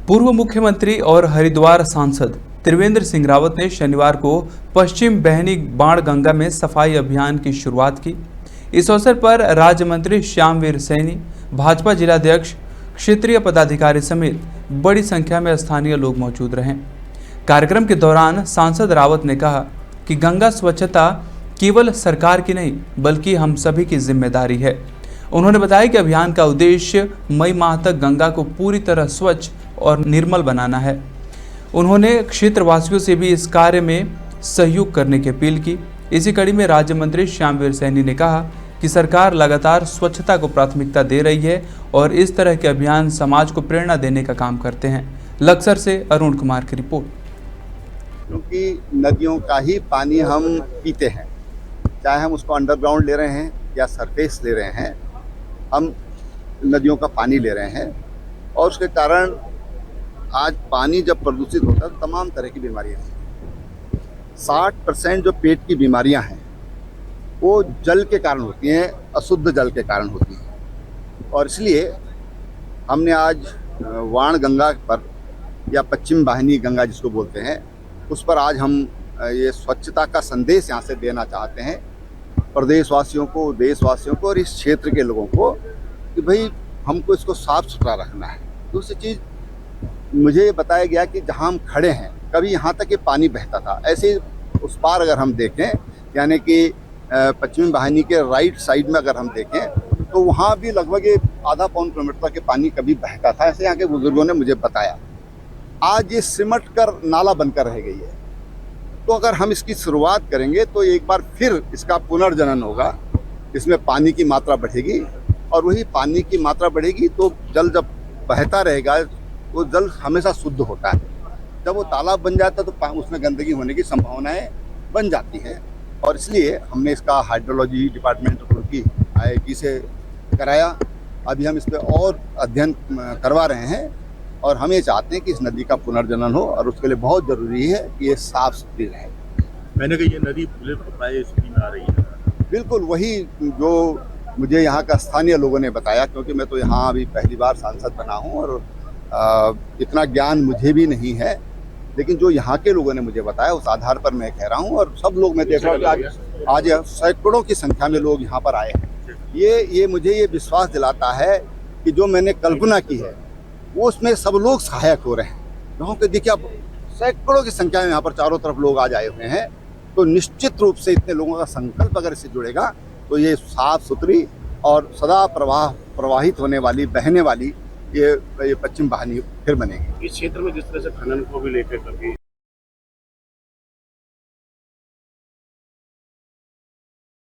पूर्व मुख्यमंत्री और हरिद्वार सांसद त्रिवेंद्र सिंह रावत ने शनिवार को पश्चिम बहनी बाण गंगा में सफाई अभियान की शुरुआत की। इस अवसर पर राज्य मंत्री श्यामवीर सैनी, भाजपा जिलाध्यक्ष, क्षेत्रीय पदाधिकारी समेत बड़ी संख्या में स्थानीय लोग मौजूद रहे। कार्यक्रम के दौरान सांसद रावत ने कहा कि गंगा स्वच्छता केवल सरकार की नहीं बल्कि हम सभी की जिम्मेदारी है। उन्होंने बताया कि अभियान का उद्देश्य मई माह तक गंगा को पूरी तरह स्वच्छ और निर्मल बनाना है। उन्होंने क्षेत्रवासियों से भी इस कार्य में सहयोग करने की अपील की। इसी कड़ी में राज्य मंत्री श्यामवीर सैनी ने कहा कि सरकार लगातार स्वच्छता को प्राथमिकता दे रही है और इस तरह के अभियान समाज को प्रेरणा देने का काम करते हैं। लक्सर से अरुण कुमार की रिपोर्ट। क्योंकि नदियों का ही पानी हम पीते हैं, चाहे हम उसको अंडरग्राउंड ले रहे हैं या सरफेस ले रहे हैं, हम नदियों का पानी ले रहे हैं और उसके कारण आज पानी जब प्रदूषित होता है तो तमाम तरह की बीमारियां हैं। 60% जो पेट की बीमारियां हैं वो जल के कारण होती हैं, अशुद्ध जल के कारण होती हैं। और इसलिए हमने आज वाण गंगा पर या पश्चिम वाहिनी गंगा जिसको बोलते हैं, उस पर आज हम ये स्वच्छता का संदेश यहाँ से देना चाहते हैं प्रदेशवासियों को, देशवासियों को और इस क्षेत्र के लोगों को कि भाई हमको इसको साफ सुथरा रखना है। दूसरी चीज़, मुझे ये बताया गया कि जहाँ हम खड़े हैं कभी यहाँ तक ये पानी बहता था, ऐसे उस पार अगर हम देखें यानी कि पश्चिमी वाहिनी के राइट साइड में अगर हम देखें तो वहाँ भी लगभग आधा पौन किलोमीटर तक के पानी कभी बहता था, ऐसे यहाँ के बुजुर्गों ने मुझे बताया। आज ये सिमट कर नाला बनकर रह गई है। तो अगर हम इसकी शुरुआत करेंगे तो एक बार फिर इसका पुनर्जनन होगा, इसमें पानी की मात्रा बढ़ेगी और वही पानी की मात्रा बढ़ेगी तो जल जब बहता रहेगा वो जल हमेशा शुद्ध होता है। जब वो तालाब बन जाता है तो उसमें गंदगी होने की संभावनाएं बन जाती हैं और इसलिए हमने इसका हाइड्रोलॉजी डिपार्टमेंट की IIT से कराया। अभी हम इस पर और अध्ययन करवा रहे हैं और हम ये चाहते हैं कि इस नदी का पुनर्जनन हो और उसके लिए बहुत ज़रूरी है कि ये साफ सुथरी रहे। मैंने कहा ये नदी खुले पपाए स्थिति में आ रही है। बिल्कुल वही जो मुझे यहाँ का स्थानीय लोगों ने बताया, क्योंकि मैं तो यहाँ अभी पहली बार सांसद बना हूँ और इतना ज्ञान मुझे भी नहीं है, लेकिन जो यहाँ के लोगों ने मुझे बताया उस आधार पर मैं कह रहा हूँ। और सब लोग, मैं देख रहा हूँ कि आज सैकड़ों की संख्या में लोग यहाँ पर आए हैं। ये मुझे ये विश्वास दिलाता है कि जो मैंने कल्पना की है वो उसमें सब लोग सहायक हो रहे हैं। यहाँ पे देखिए आप सैकड़ों की संख्या में यहाँ पर चारों तरफ लोग आज आए हुए हैं, तो निश्चित रूप से इतने लोगों का संकल्प अगर इससे जुड़ेगा तो ये साफ सुथरी और सदा प्रवाहित होने वाली, बहने वाली ये पश्चिम वाहिनी फिर बनेगी। इस क्षेत्र में जिस तरह से खनन को भी लेकर करके